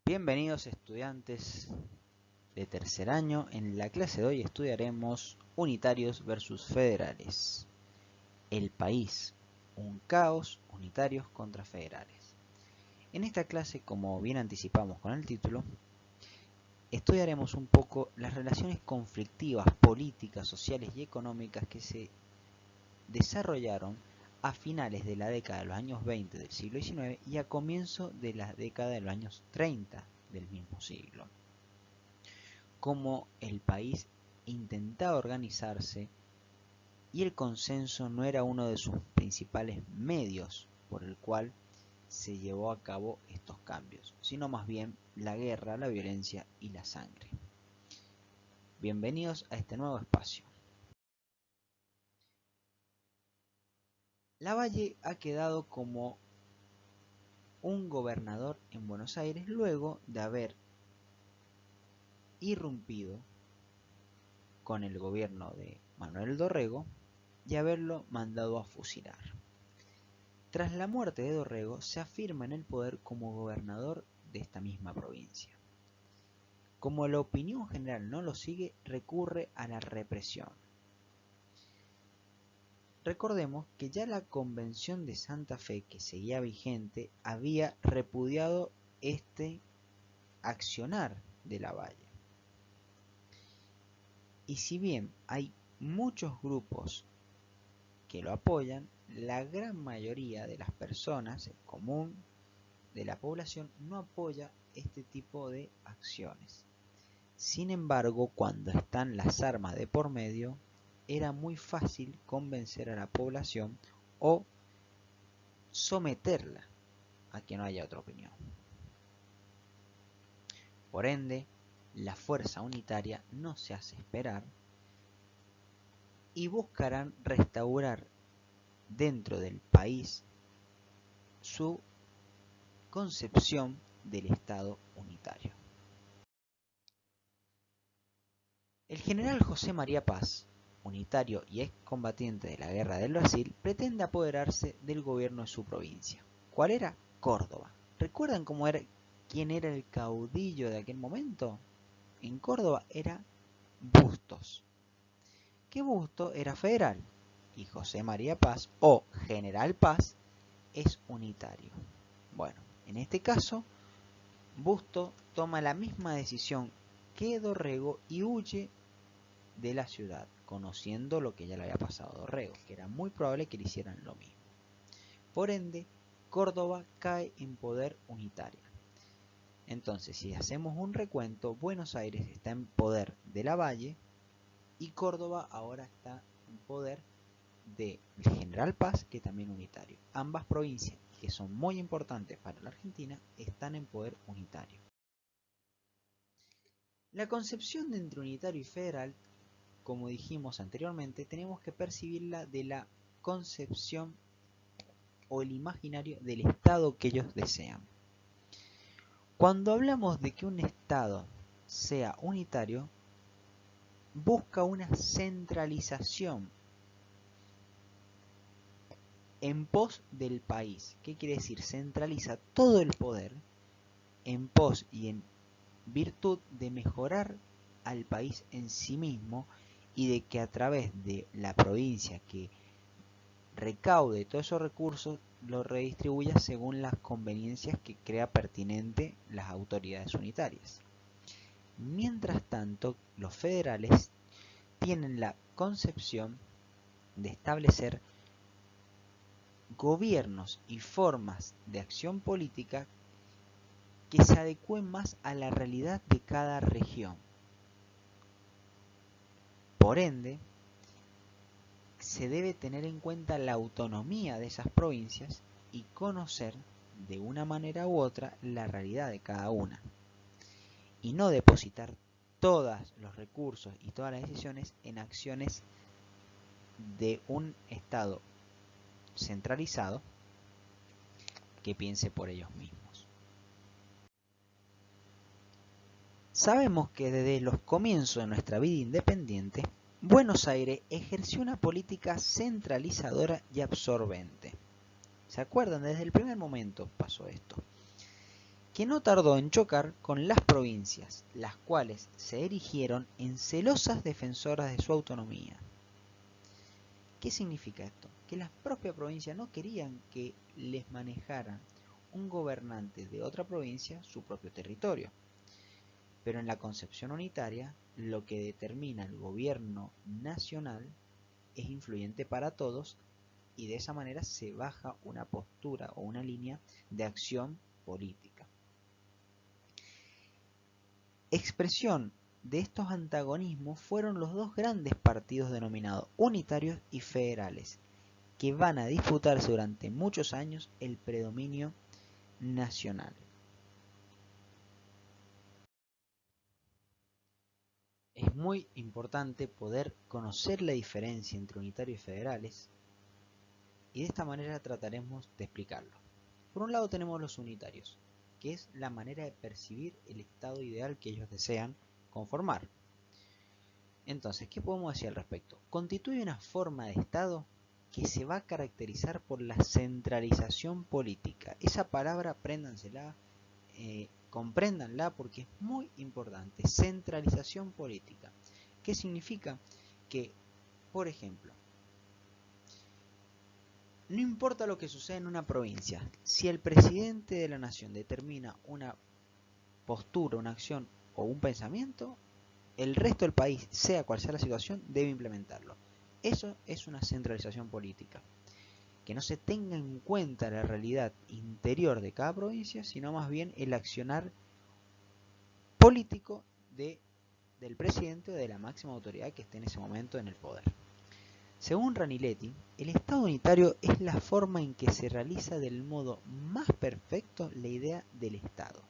Bienvenidos estudiantes de tercer año. En la clase de hoy estudiaremos unitarios versus federales. El país, un caos, unitarios contra federales. En esta clase, como bien anticipamos con el título, estudiaremos un poco las relaciones conflictivas, políticas, sociales y económicas que se desarrollaron a finales de la década de los años 20 del siglo XIX y a comienzo de la década de los años 30 del mismo siglo. Cómo el país intentaba organizarse y el consenso no era uno de sus principales medios por el cual se llevó a cabo estos cambios, sino más bien la guerra, la violencia y la sangre. Bienvenidos a este nuevo espacio. Lavalle ha quedado como un gobernador en Buenos Aires luego de haber irrumpido con el gobierno de Manuel Dorrego y haberlo mandado a fusilar. Tras la muerte de Dorrego, se afirma en el poder como gobernador de esta misma provincia. Como la opinión general no lo sigue, recurre a la represión. Recordemos que ya la Convención de Santa Fe, que seguía vigente, había repudiado este accionar de Lavalle. Y si bien hay muchos grupos que lo apoyan, la gran mayoría de las personas, el común de la población, no apoya este tipo de acciones. Sin embargo, cuando están las armas de por medio, era muy fácil convencer a la población o someterla a que no haya otra opinión. Por ende, la fuerza unitaria no se hace esperar y buscarán restaurar dentro del país su concepción del Estado unitario. El general José María Paz, unitario y excombatiente de la Guerra del Brasil, pretende apoderarse del gobierno de su provincia. ¿Cuál era? Córdoba. ¿Recuerdan quién era el caudillo de aquel momento? En Córdoba era Bustos. Que Bustos era federal y José María Paz, o General Paz, es unitario. Bueno, en este caso, Bustos toma la misma decisión que Dorrego y huye de la ciudad, conociendo lo que ya le había pasado a Dorrego, que era muy probable que le hicieran lo mismo. Por ende, Córdoba cae en poder unitario. Entonces, si hacemos un recuento, Buenos Aires está en poder de Lavalle y Córdoba ahora está en poder del General Paz, que también es unitario. Ambas provincias, que son muy importantes para la Argentina, están en poder unitario. La concepción de entre unitario y federal, como dijimos anteriormente, tenemos que percibirla de la concepción o el imaginario del Estado que ellos desean. Cuando hablamos de que un Estado sea unitario, busca una centralización en pos del país. ¿Qué quiere decir? Centraliza todo el poder en pos y en virtud de mejorar al país en sí mismo y de que a través de la provincia que recaude todos esos recursos los redistribuya según las conveniencias que crea pertinente las autoridades unitarias. Mientras tanto, los federales tienen la concepción de establecer gobiernos y formas de acción política que se adecúen más a la realidad de cada región. Por ende, se debe tener en cuenta la autonomía de esas provincias y conocer de una manera u otra la realidad de cada una. Y no depositar todos los recursos y todas las decisiones en acciones de un Estado centralizado que piense por ellos mismos. Sabemos que desde los comienzos de nuestra vida independiente, Buenos Aires ejerció una política centralizadora y absorbente. ¿Se acuerdan? Desde el primer momento pasó esto. que no tardó en chocar con las provincias, las cuales se erigieron en celosas defensoras de su autonomía. ¿Qué significa esto? Que las propias provincias no querían que les manejaran un gobernante de otra provincia su propio territorio. Pero en la concepción unitaria, lo que determina el gobierno nacional es influyente para todos y de esa manera se baja una postura o una línea de acción política. Expresión de estos antagonismos fueron los dos grandes partidos denominados unitarios y federales, que van a disputarse durante muchos años el predominio nacional. Es muy importante poder conocer la diferencia entre unitarios y federales, y de esta manera trataremos de explicarlo. Por un lado tenemos los unitarios, que es la manera de percibir el estado ideal que ellos desean conformar. Entonces, ¿qué podemos decir al respecto? Constituye una forma de estado que se va a caracterizar por la centralización política. Esa palabra, apréndansela, compréndanla porque es muy importante. Centralización política. ¿Qué significa? Que, por ejemplo, no importa lo que suceda en una provincia, si el presidente de la nación determina una postura, una acción o un pensamiento, el resto del país, sea cual sea la situación, debe implementarlo. Eso es una centralización política. Que no se tenga en cuenta la realidad interior de cada provincia, sino más bien el accionar político del presidente o de la máxima autoridad que esté en ese momento en el poder. Según Raniletti, el Estado unitario es la forma en que se realiza del modo más perfecto la idea del Estado,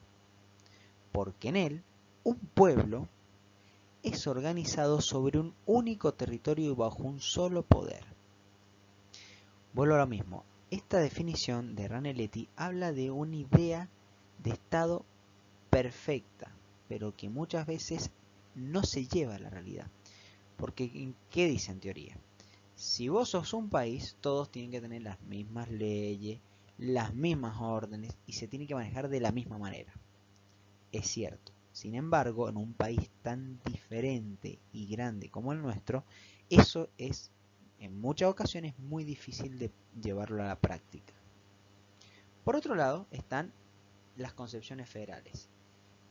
porque en él un pueblo es organizado sobre un único territorio y bajo un solo poder. Vuelvo a lo mismo. Esta definición de Raniletti habla de una idea de Estado perfecta, pero que muchas veces no se lleva a la realidad. Porque, ¿qué dice en teoría? Si vos sos un país, todos tienen que tener las mismas leyes, las mismas órdenes y se tiene que manejar de la misma manera. Es cierto. Sin embargo, en un país tan diferente y grande como el nuestro, eso es en muchas ocasiones muy difícil de llevarlo a la práctica. Por otro lado, están las concepciones federales,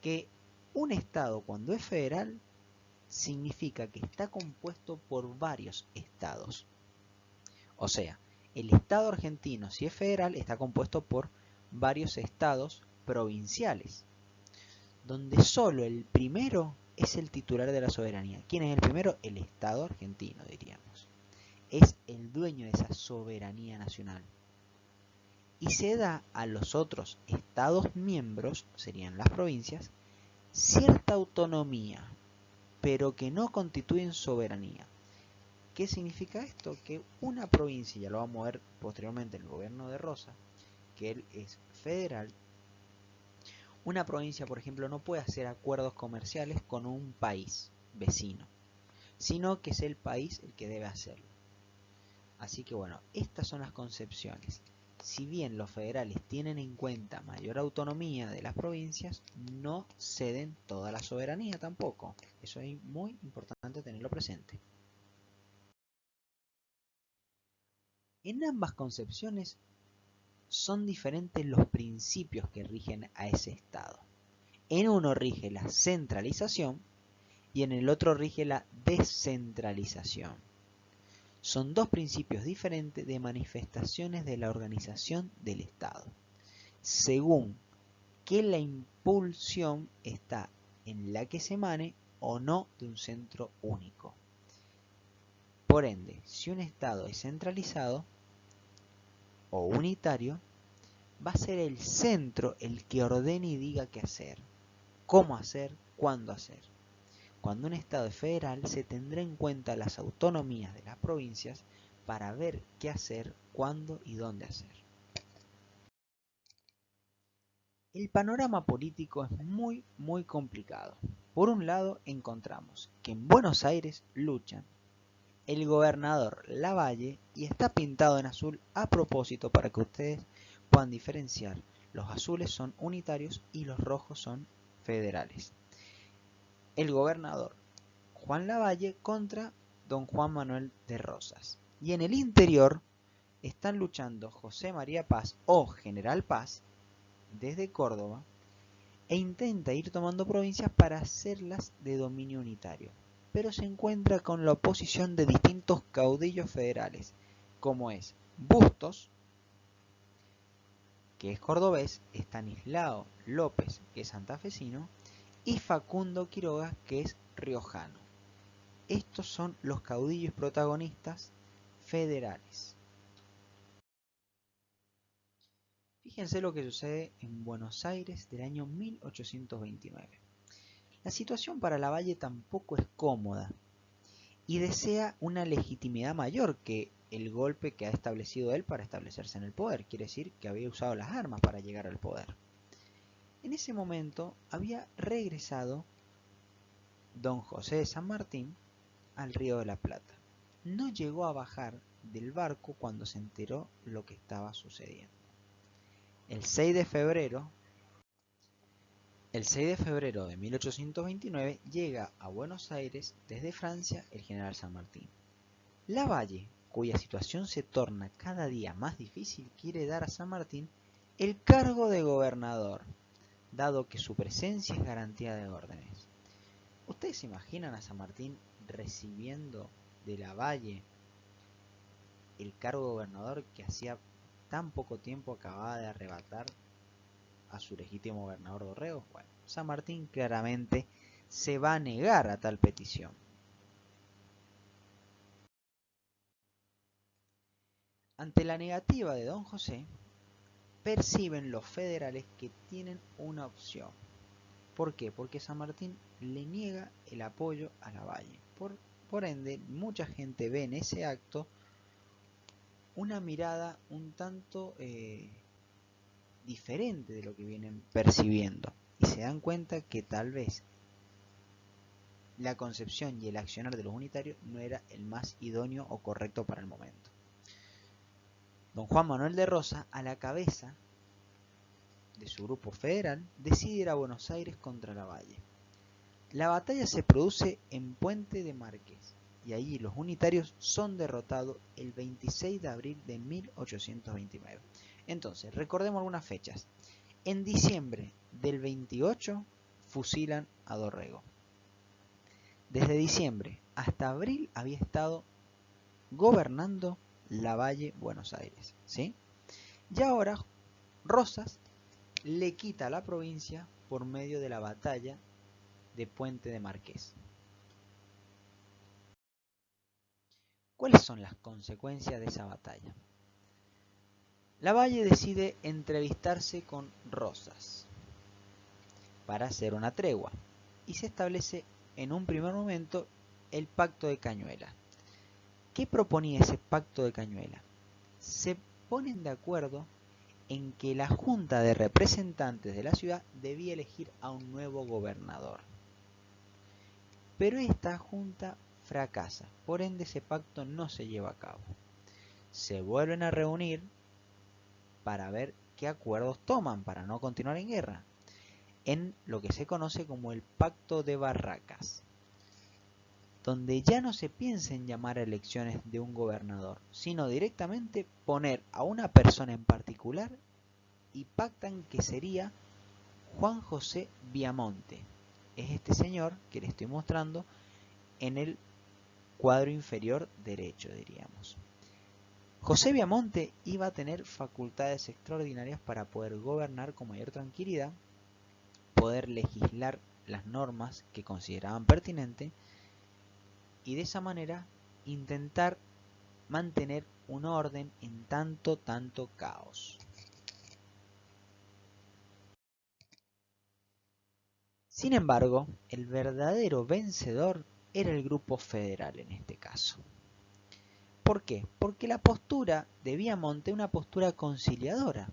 que un Estado cuando es federal significa que está compuesto por varios estados. O sea, el Estado argentino, si es federal, está compuesto por varios estados provinciales, donde solo el primero es el titular de la soberanía. ¿Quién es el primero? El Estado argentino, diríamos. Es el dueño de esa soberanía nacional. Y se da a los otros estados miembros, serían las provincias, cierta autonomía, pero que no constituyen soberanía. ¿Qué significa esto? Que una provincia, ya lo vamos a ver posteriormente en el gobierno de Rosa, que él es federal, una provincia, por ejemplo, no puede hacer acuerdos comerciales con un país vecino, sino que es el país el que debe hacerlo. Así que bueno, estas son las concepciones. Si bien los federales tienen en cuenta mayor autonomía de las provincias, no ceden toda la soberanía tampoco. Eso es muy importante tenerlo presente. En ambas concepciones son diferentes los principios que rigen a ese estado. En uno rige la centralización y en el otro rige la descentralización. Son dos principios diferentes de manifestaciones de la organización del Estado, según que la impulsión está en la que se emane o no de un centro único. Por ende, si un Estado es centralizado o unitario, va a ser el centro el que ordene y diga qué hacer, cómo hacer, cuándo hacer. Cuando un Estado es federal, se tendrá en cuenta las autonomías de las provincias para ver qué hacer, cuándo y dónde hacer. El panorama político es muy complicado. Por un lado, encontramos que en Buenos Aires luchan el gobernador Lavalle y está pintado en azul a propósito para que ustedes puedan diferenciar Los azules son unitarios y los rojos son federales. El gobernador Juan Lavalle contra don Juan Manuel de Rosas. Y en el interior están luchando José María Paz o General Paz desde Córdoba e intenta ir tomando provincias para hacerlas de dominio unitario, pero se encuentra con la oposición de distintos caudillos federales, como es Bustos, que es cordobés, Estanislao López, que es santafesino, y Facundo Quiroga, que es riojano. Estos son los caudillos protagonistas federales. Fíjense lo que sucede en Buenos Aires del año 1829. La situación para Lavalle tampoco es cómoda y desea una legitimidad mayor que el golpe que ha establecido él para establecerse en el poder. Quiere decir que había usado las armas para llegar al poder. En ese momento había regresado don José de San Martín al Río de la Plata. No llegó a bajar del barco cuando se enteró lo que estaba sucediendo. El 6 de febrero de 1829 llega a Buenos Aires desde Francia el general San Martín. Lavalle, cuya situación se torna cada día más difícil, quiere dar a San Martín el cargo de gobernador, dado que su presencia es garantía de órdenes. ¿Ustedes se imaginan a San Martín recibiendo de Lavalle el cargo de gobernador que hacía tan poco tiempo acababa de arrebatar a su legítimo gobernador Dorrego? Bueno, San Martín claramente se va a negar a tal petición. Ante la negativa de don José, perciben los federales que tienen una opción. ¿Por qué? Porque San Martín le niega el apoyo a Lavalle. Por ende, mucha gente ve en ese acto una mirada un tanto diferente de lo que vienen percibiendo y se dan cuenta que tal vez la concepción y el accionar de los unitarios no era el más idóneo o correcto para el momento. Don Juan Manuel de Rosas, a la cabeza de su grupo federal, decide ir a Buenos Aires contra Lavalle. La batalla se produce en Puente de Márquez y allí los unitarios son derrotados el 26 de abril de 1829. Entonces, recordemos algunas fechas. En diciembre del 28 fusilan a Dorrego. Desde diciembre hasta abril había estado gobernando Lavalle Buenos Aires, ¿sí? Y ahora Rosas le quita la provincia por medio de la batalla de Puente de Márquez. ¿Cuáles son las consecuencias de esa batalla? Lavalle decide entrevistarse con Rosas para hacer una tregua y se establece en un primer momento el Pacto de Cañuelas. ¿Qué proponía ese Pacto de Cañuelas? Se ponen de acuerdo en que la Junta de Representantes de la ciudad debía elegir a un nuevo gobernador. Pero esta junta fracasa, por ende ese pacto no se lleva a cabo. Se vuelven a reunir para ver qué acuerdos toman para no continuar en guerra, en lo que se conoce como el Pacto de Barracas, donde ya no se piensa en llamar a elecciones de un gobernador, sino directamente poner a una persona en particular y pactan que sería Juan José Viamonte. Es este señor que le estoy mostrando en el cuadro inferior derecho, diríamos. José Viamonte iba a tener facultades extraordinarias para poder gobernar con mayor tranquilidad, poder legislar las normas que consideraban pertinentes y de esa manera intentar mantener un orden en tanto caos. Sin embargo, el verdadero vencedor era el grupo federal en este caso. ¿Por qué? Porque la postura de Viamonte es una postura conciliadora.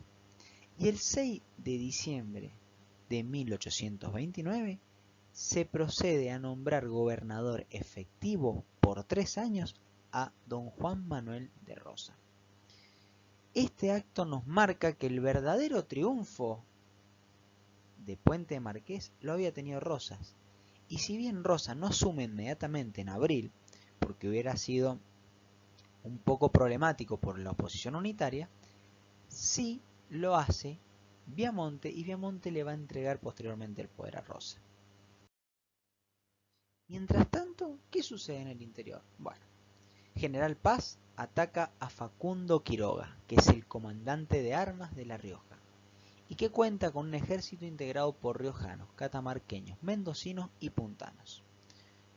Y el 6 de diciembre de 1829 se procede a nombrar gobernador efectivo por 3 años a don Juan Manuel de Rosas. Este acto nos marca que el verdadero triunfo de Puente de Marqués lo había tenido Rosas. Y si bien Rosas no asume inmediatamente en abril, porque hubiera sido un poco problemático por la oposición unitaria, sí lo hace Viamonte y Viamonte le va a entregar posteriormente el poder a Rosas. Mientras tanto, ¿qué sucede en el interior? Bueno, General Paz ataca a Facundo Quiroga, que es el comandante de armas de La Rioja, y que cuenta con un ejército integrado por riojanos, catamarqueños, mendocinos y puntanos.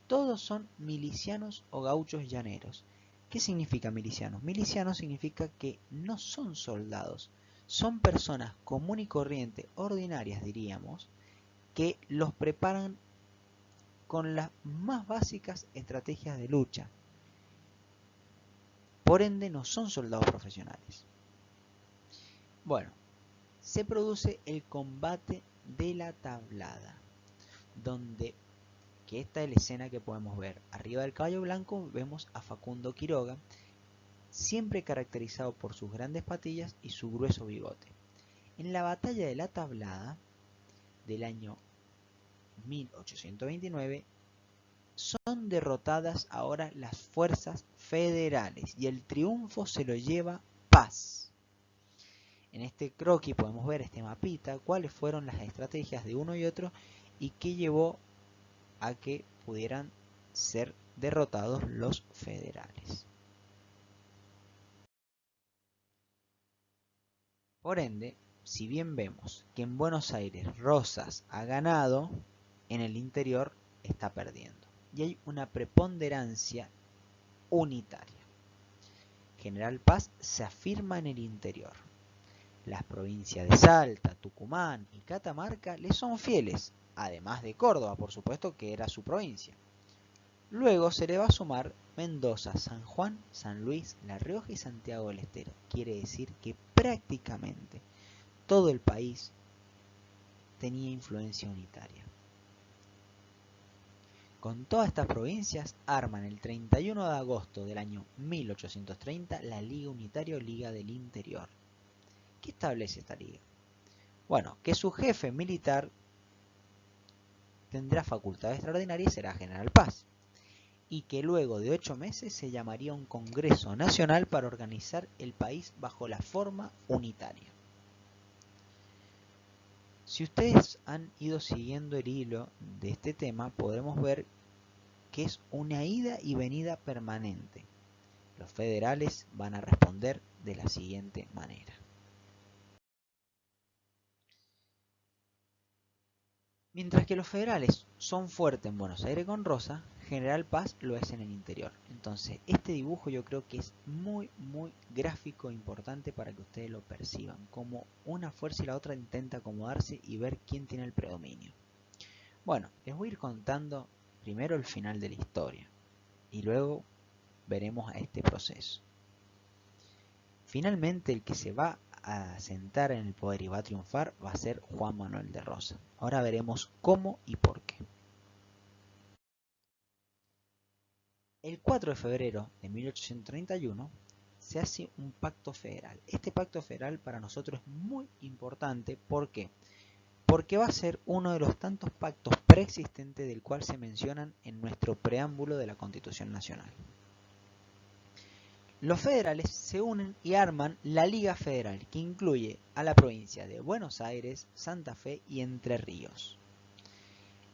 Todos son milicianos o gauchos llaneros. ¿Qué significa milicianos? Milicianos significa que no son soldados, son personas común y corriente, ordinarias diríamos, que los preparan con las más básicas estrategias de lucha. Por ende no son soldados profesionales. Bueno, se produce el combate de la Tablada, donde, que esta es la escena que podemos ver. Arriba del caballo blanco vemos a Facundo Quiroga, siempre caracterizado por sus grandes patillas y su grueso bigote. En la batalla de la Tablada del año 1829 son derrotadas ahora las fuerzas federales y el triunfo se lo lleva Paz. En este croquis podemos ver este mapita, cuáles fueron las estrategias de uno y otro y qué llevó a que pudieran ser derrotados los federales. Por ende, si bien vemos que en Buenos Aires Rosas ha ganado, en el interior está perdiendo. Y hay una preponderancia unitaria. General Paz se afirma en el interior. Las provincias de Salta, Tucumán y Catamarca le son fieles, además de Córdoba, por supuesto, que era su provincia. Luego se le va a sumar Mendoza, San Juan, San Luis, La Rioja y Santiago del Estero. Quiere decir que prácticamente todo el país tenía influencia unitaria. Con todas estas provincias arman el 31 de agosto del año 1830 la Liga Unitaria o Liga del Interior. ¿Qué establece esta liga? Bueno, que su jefe militar tendrá facultad extraordinaria y será General Paz, y que luego de 8 meses se llamaría un Congreso Nacional para organizar el país bajo la forma unitaria. Si ustedes han ido siguiendo el hilo de este tema, podremos ver que es una ida y venida permanente. Los federales van a responder de la siguiente manera. Mientras que los federales son fuertes en Buenos Aires con Rosa, General Paz lo es en el interior. Entonces, este dibujo yo creo que es muy gráfico e importante para que ustedes lo perciban, como una fuerza y la otra intenta acomodarse y ver quién tiene el predominio. Bueno, les voy a ir contando primero el final de la historia y luego veremos a este proceso. Finalmente el que se va a sentar en el poder y va a triunfar va a ser Juan Manuel de Rosas. Ahora veremos cómo y por qué. El 4 de febrero de 1831 se hace un pacto federal. Este pacto federal para nosotros es muy importante. ¿Por qué? Porque va a ser uno de los tantos pactos preexistentes del cual se mencionan en nuestro preámbulo de la Constitución Nacional. Los federales se unen y arman la Liga Federal, que incluye a la provincia de Buenos Aires, Santa Fe y Entre Ríos.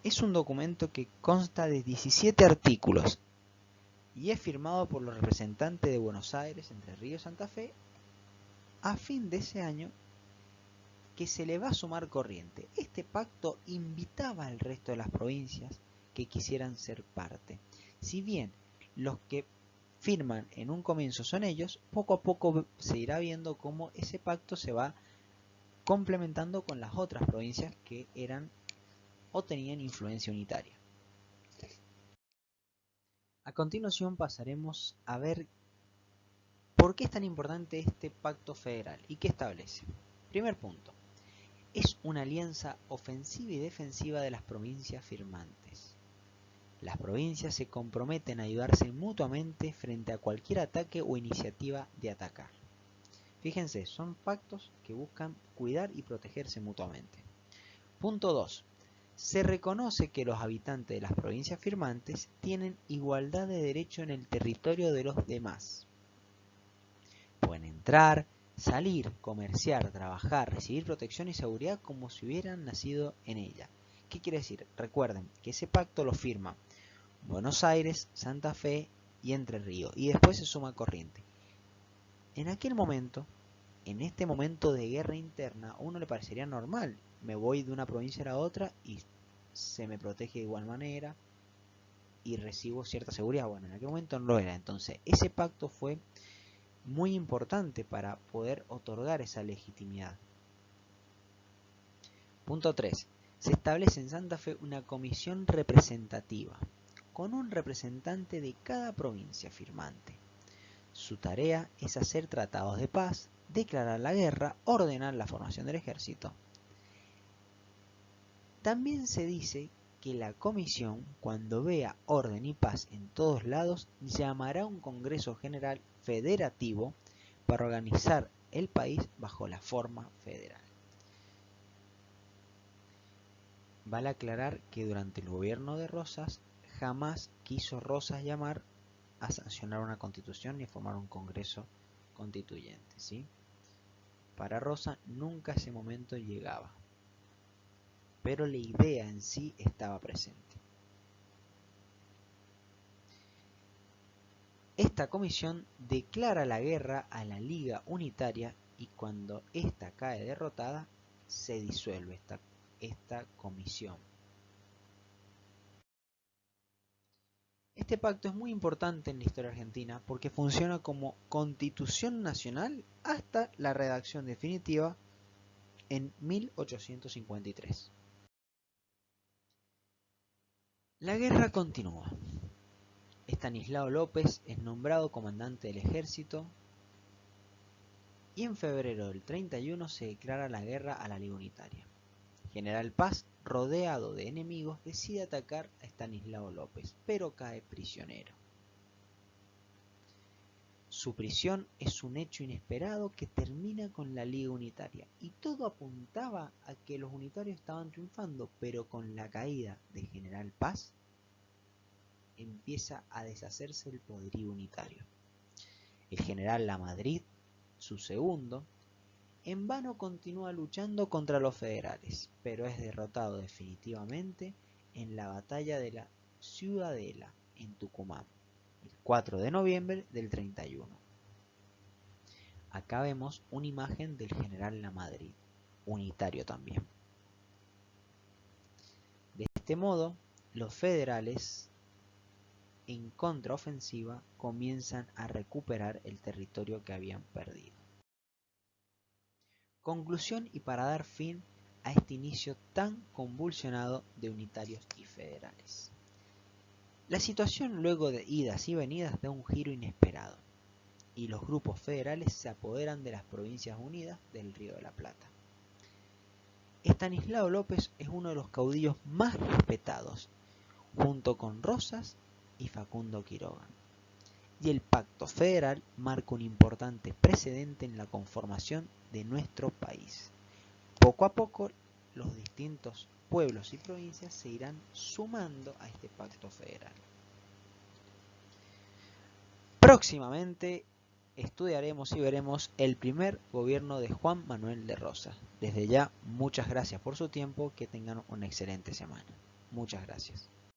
Es un documento que consta de 17 artículos y es firmado por los representantes de Buenos Aires, Entre Ríos y Santa Fe a fin de ese año, que se le va a sumar Corrientes. Este pacto invitaba al resto de las provincias que quisieran ser parte. Si bien los que firman en un comienzo son ellos, poco a poco se irá viendo cómo ese pacto se va complementando con las otras provincias que eran o tenían influencia unitaria. A continuación pasaremos a ver por qué es tan importante este pacto federal y qué establece. Primer punto, es una alianza ofensiva y defensiva de las provincias firmantes. Las provincias se comprometen a ayudarse mutuamente frente a cualquier ataque o iniciativa de atacar. Fíjense, son pactos que buscan cuidar y protegerse mutuamente. Punto 2. Se reconoce que los habitantes de las provincias firmantes tienen igualdad de derecho en el territorio de los demás. Pueden entrar, salir, comerciar, trabajar, recibir protección y seguridad como si hubieran nacido en ella. ¿Qué quiere decir? Recuerden que ese pacto lo firma Buenos Aires, Santa Fe y Entre Ríos, y después se suma Corrientes. En aquel momento, en este momento de guerra interna, a uno le parecería normal. Me voy de una provincia a la otra y se me protege de igual manera y recibo cierta seguridad. Bueno, en aquel momento no lo era. Entonces, ese pacto fue muy importante para poder otorgar esa legitimidad. Punto 3. Se establece en Santa Fe una comisión representativa, con un representante de cada provincia firmante. Su tarea es hacer tratados de paz, declarar la guerra, ordenar la formación del ejército. También se dice que la comisión, cuando vea orden y paz en todos lados, llamará un Congreso General Federativo para organizar el país bajo la forma federal. Vale aclarar que durante el gobierno de Rosas jamás quiso Rosas llamar a sancionar una constitución ni formar un Congreso constituyente, ¿sí? Para Rosas nunca ese momento llegaba, pero la idea en sí estaba presente. Esta comisión declara la guerra a la Liga Unitaria y cuando ésta cae derrotada, se disuelve esta comisión. Este pacto es muy importante en la historia argentina porque funciona como constitución nacional hasta la redacción definitiva en 1853. La guerra continúa. Estanislao López es nombrado comandante del ejército y en febrero del 31 se declara la guerra a la Liga Unitaria. General Paz, rodeado de enemigos, decide atacar a Estanislao López, pero cae prisionero. Su prisión es un hecho inesperado que termina con la Liga Unitaria, y todo apuntaba a que los unitarios estaban triunfando, pero con la caída de General Paz empieza a deshacerse el poderío unitario. El general Lamadrid, su segundo, en vano continúa luchando contra los federales, pero es derrotado definitivamente en la batalla de la Ciudadela, en Tucumán, el 4 de noviembre del 31. Acá vemos una imagen del general Lamadrid, unitario también. De este modo, los federales en contraofensiva comienzan a recuperar el territorio que habían perdido. Conclusión y para dar fin a este inicio tan convulsionado de unitarios y federales. La situación luego de idas y venidas da un giro inesperado y los grupos federales se apoderan de las provincias unidas del Río de la Plata. Estanislao López es uno de los caudillos más respetados, junto con Rosas y Facundo Quiroga. Y el Pacto Federal marca un importante precedente en la conformación de nuestro país. Poco a poco, los distintos pueblos y provincias se irán sumando a este Pacto Federal. Próximamente estudiaremos y veremos el primer gobierno de Juan Manuel de Rosas. Desde ya, muchas gracias por su tiempo, que tengan una excelente semana. Muchas gracias.